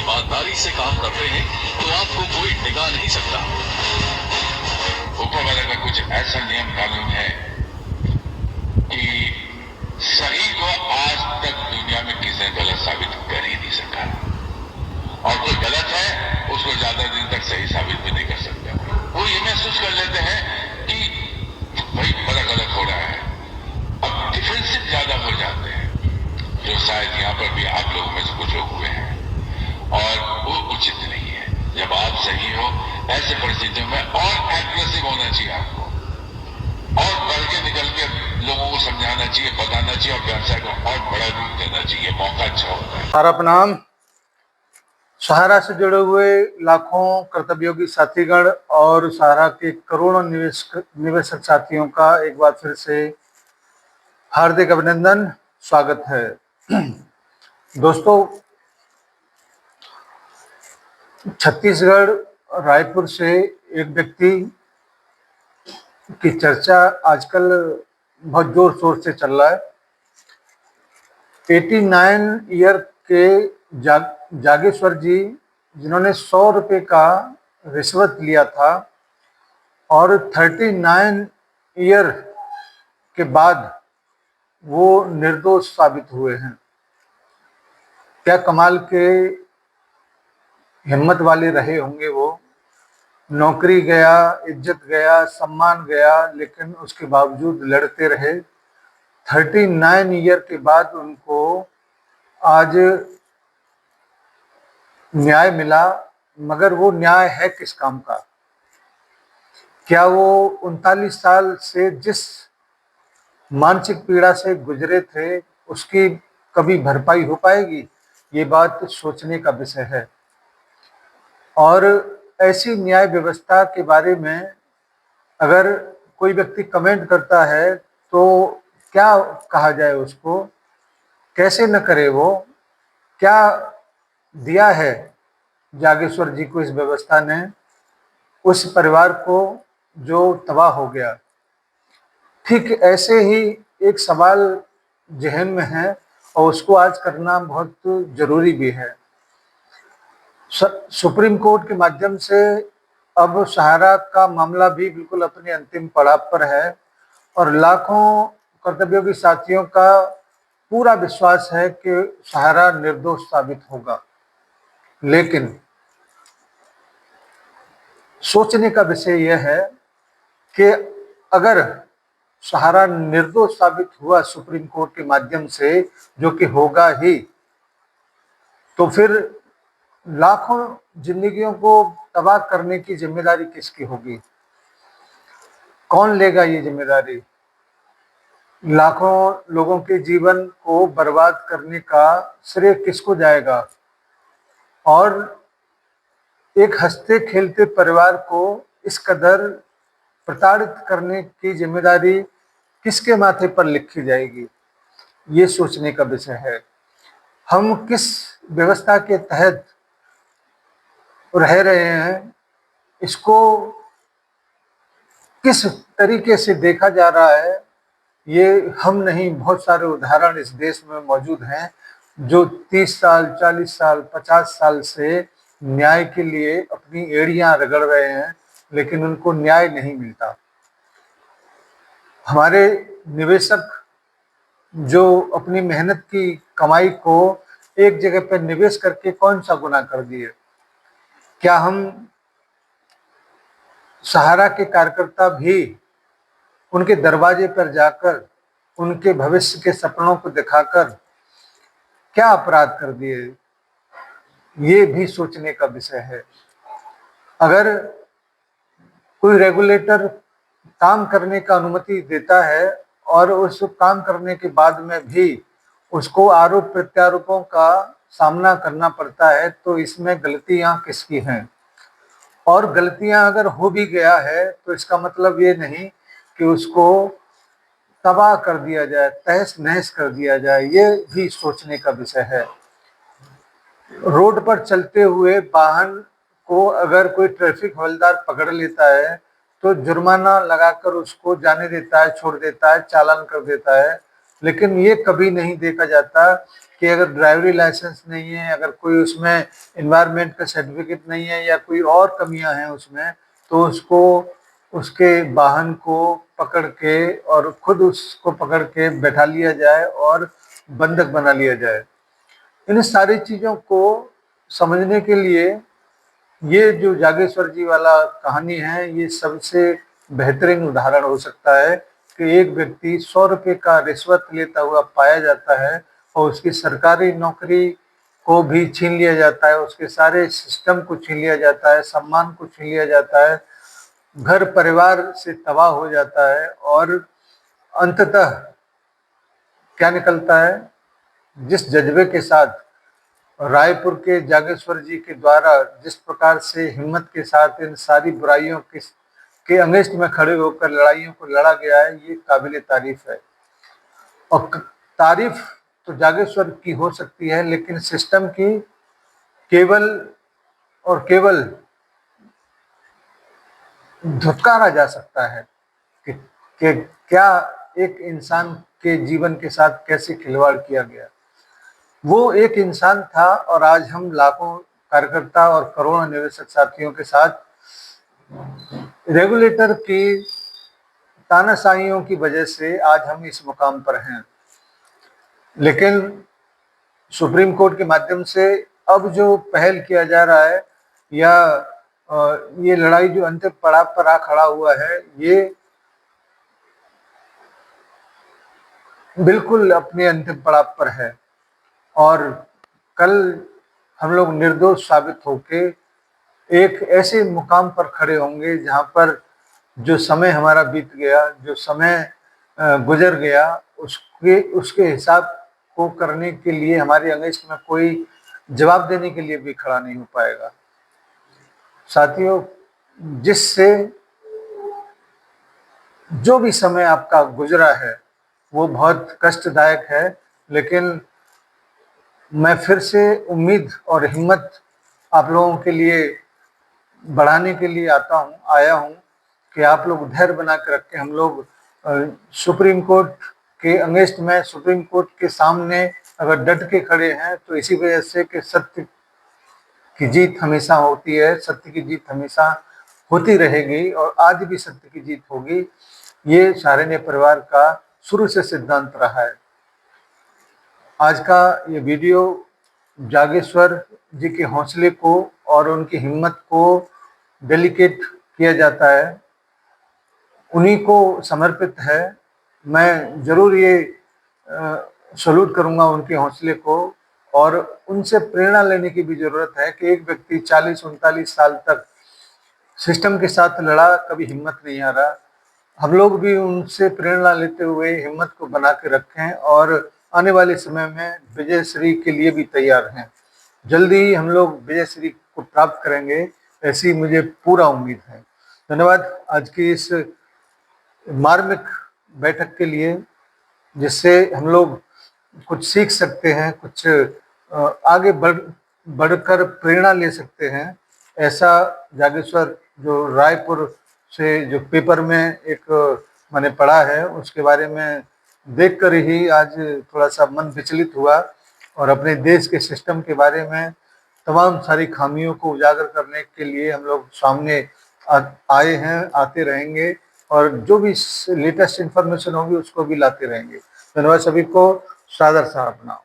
ईमानदारी से काम करते हैं तो आपको कोई टिका नहीं सकता। ऊपर वाले का कुछ ऐसा नियम कानून है कि सही को आज तक दुनिया में किसी ने गलत साबित कर ही नहीं सका, और कोई गलत है उसको ज्यादा दिन तक सही साबित भी नहीं कर सकता। वो ये महसूस कर लेते हैं कि भाई बड़ा गलत हो रहा है, अब डिफेंसिव ज्यादा हो जाते हैं, जो शायद यहाँ पर भी आप लोगों में से कुछ लोग हुए हैं, और वो उचित नहीं है। जब आप सही हो ऐसे परिस्थितियों में और एग्रेसिव होना चाहिए आपको, और बढ़ के निकल के लोगों को समझाना चाहिए, बताना चाहिए, और व्यवसाय को और बड़ा रूप देना चाहिए। मौका अच्छा होता है। सहारा प्रणाम। सहारा से जुड़े हुए लाखों कर्तव्योगी साथीगण और सहारा के करोड़ों निवेशक साथियों का एक बार फिर से हार्दिक अभिनंदन, स्वागत है। दोस्तों, छत्तीसगढ़ रायपुर से एक व्यक्ति की चर्चा आजकल बहुत जोर शोर से चल रहा है। 89 ईयर के जागेश्वर जी, जिन्होंने 100 रुपये का रिश्वत लिया था और 39 ईयर के बाद वो निर्दोष साबित हुए हैं। क्या कमाल के हिम्मत वाले रहे होंगे वो। नौकरी गया, इज्जत गया, सम्मान गया, लेकिन उसके बावजूद लड़ते रहे। 39 ईयर के बाद उनको आज न्याय मिला, मगर वो न्याय है किस काम का? क्या वो 39 साल से जिस मानसिक पीड़ा से गुजरे थे उसकी कभी भरपाई हो पाएगी? ये बात सोचने का विषय है। और ऐसी न्याय व्यवस्था के बारे में अगर कोई व्यक्ति कमेंट करता है तो क्या कहा जाए उसको? कैसे न करे वो? क्या दिया है जागेश्वर जी को इस व्यवस्था ने, उस परिवार को जो तबाह हो गया? ठीक ऐसे ही एक सवाल जहन में है और उसको आज करना बहुत जरूरी भी है। सुप्रीम कोर्ट के माध्यम से अब सहारा का मामला भी बिल्कुल अपने अंतिम पड़ाव पर है और लाखों कर्तव्योगी साथियों का पूरा विश्वास है कि सहारा निर्दोष साबित होगा। लेकिन सोचने का विषय यह है कि अगर सहारा निर्दोष साबित हुआ सुप्रीम कोर्ट के माध्यम से, जो कि होगा ही, तो फिर लाखों जिंदगियों को तबाह करने की जिम्मेदारी किसकी होगी? कौन लेगा ये जिम्मेदारी? लाखों लोगों के जीवन को बर्बाद करने का श्रेय किसको जाएगा? और एक हंसते खेलते परिवार को इस कदर प्रताड़ित करने की जिम्मेदारी किसके माथे पर लिखी जाएगी? ये सोचने का विषय है। हम किस व्यवस्था के तहत रह रहे हैं, इसको किस तरीके से देखा जा रहा है, ये हम नहीं, बहुत सारे उदाहरण इस देश में मौजूद हैं जो 30 साल, 40 साल, 50 साल से न्याय के लिए अपनी एड़ियां रगड़ रहे हैं, लेकिन उनको न्याय नहीं मिलता। हमारे निवेशक जो अपनी मेहनत की कमाई को एक जगह पर निवेश करके कौन सा गुनाह कर दिए? क्या हम सहारा के कार्यकर्ता भी उनके दरवाजे पर जाकर उनके भविष्य के सपनों को दिखाकर क्या अपराध कर दिए? ये भी सोचने का विषय है। अगर कोई रेगुलेटर काम करने का अनुमति देता है और उस काम करने के बाद में भी उसको आरोप प्रत्यारोपों का सामना करना पड़ता है, तो इसमें गलतियां किसकी हैं? और गलतियां अगर हो भी गया है तो इसका मतलब ये नहीं कि उसको तबाह कर दिया जाए, तहस नहस कर दिया जाए। ये भी सोचने का विषय है। रोड पर चलते हुए वाहन को अगर कोई ट्रैफिक हवलदार पकड़ लेता है तो जुर्माना लगाकर उसको जाने देता है, छोड़ देता है, चालान कर देता है, लेकिन ये कभी नहीं देखा जाता कि अगर ड्राइवरी लाइसेंस नहीं है, अगर कोई उसमें एनवायरनमेंट का सर्टिफिकेट नहीं है या कोई और कमियां हैं उसमें, तो उसको उसके वाहन को पकड़ के और खुद उसको पकड़ के बैठा लिया जाए और बंधक बना लिया जाए। इन सारी चीज़ों को समझने के लिए ये जो जागेश्वर जी वाला कहानी है, ये सबसे बेहतरीन उदाहरण हो सकता है कि एक व्यक्ति 100 रुपये का रिश्वत लेता हुआ पाया जाता है और उसकी सरकारी नौकरी को भी छीन लिया जाता है, उसके सारे सिस्टम को छीन लिया जाता है, सम्मान को छीन लिया जाता है, घर परिवार से तबाह हो जाता है और अंततः क्या निकलता है, जिस जज्बे के साथ रायपुर के जागेश्वर जी के द्वारा जिस प्रकार से हिम्मत के साथ इन सारी बुराइयों के अगेंस्ट में खड़े होकर लड़ाइयों को लड़ा गया है, ये काबिल तारीफ है। और तारीफ तो जागेश्वर की हो सकती है, लेकिन सिस्टम की केवल और केवल धुतकारा जा सकता है कि क्या एक इंसान के जीवन के साथ कैसे खिलवाड़ किया गया। वो एक इंसान था और आज हम लाखों कार्यकर्ता और करोड़ों निवेशक साथियों के साथ रेगुलेटर की तानाशाहियों की वजह से आज हम इस मुकाम पर हैं। लेकिन सुप्रीम कोर्ट के माध्यम से अब जो पहल किया जा रहा है या ये लड़ाई जो अंतिम पड़ाव पर आ खड़ा हुआ है, ये बिल्कुल अपने अंतिम पड़ाव पर है और कल हम लोग निर्दोष साबित होके एक ऐसे मुकाम पर खड़े होंगे जहां पर जो समय हमारा बीत गया, जो समय गुजर गया, उसके हिसाब को करने के लिए हमारे अगेंस्ट में कोई जवाब देने के लिए भी खड़ा नहीं हो पाएगा। साथियों, जिससे जो भी समय आपका गुजरा है वो बहुत कष्टदायक है, लेकिन मैं फिर से उम्मीद और हिम्मत आप लोगों के लिए बढ़ाने के लिए आया हूँ कि आप लोग धैर्य बना के रखें। हम लोग सुप्रीम कोर्ट के अगेंस्ट में, सुप्रीम कोर्ट के सामने अगर डट के खड़े हैं तो इसी वजह से कि सत्य की जीत हमेशा होती है, सत्य की जीत हमेशा होती रहेगी और आज भी सत्य की जीत होगी। ये सहारनीय परिवार का शुरू से सिद्धांत रहा है। आज का ये वीडियो जागेश्वर जी के हौसले को और उनकी हिम्मत को डेडिकेट किया जाता है, उन्हीं को समर्पित है। मैं ज़रूर ये सैल्यूट करूँगा उनके हौसले को और उनसे प्रेरणा लेने की भी ज़रूरत है कि एक व्यक्ति 40-39 साल तक सिस्टम के साथ लड़ा, कभी हिम्मत नहीं हारा। हम लोग भी उनसे प्रेरणा लेते हुए हिम्मत को बना के रखें और आने वाले समय में विजय श्री के लिए भी तैयार हैं। जल्दी ही हम लोग विजय श्री को प्राप्त करेंगे, ऐसी मुझे पूरा उम्मीद है। धन्यवाद आज की इस मार्मिक बैठक के लिए, जिससे हम लोग कुछ सीख सकते हैं, कुछ आगे बढ़कर प्रेरणा ले सकते हैं। ऐसा जागेश्वर जो रायपुर से जो पेपर में एक मैंने पढ़ा है, उसके बारे में देखकर ही आज थोड़ा सा मन विचलित हुआ और अपने देश के सिस्टम के बारे में तमाम सारी खामियों को उजागर करने के लिए हम लोग सामने आए हैं, आते रहेंगे और जो भी लेटेस्ट इन्फॉर्मेशन होगी उसको भी लाते रहेंगे। धन्यवाद सभी को, सादर सा अपना।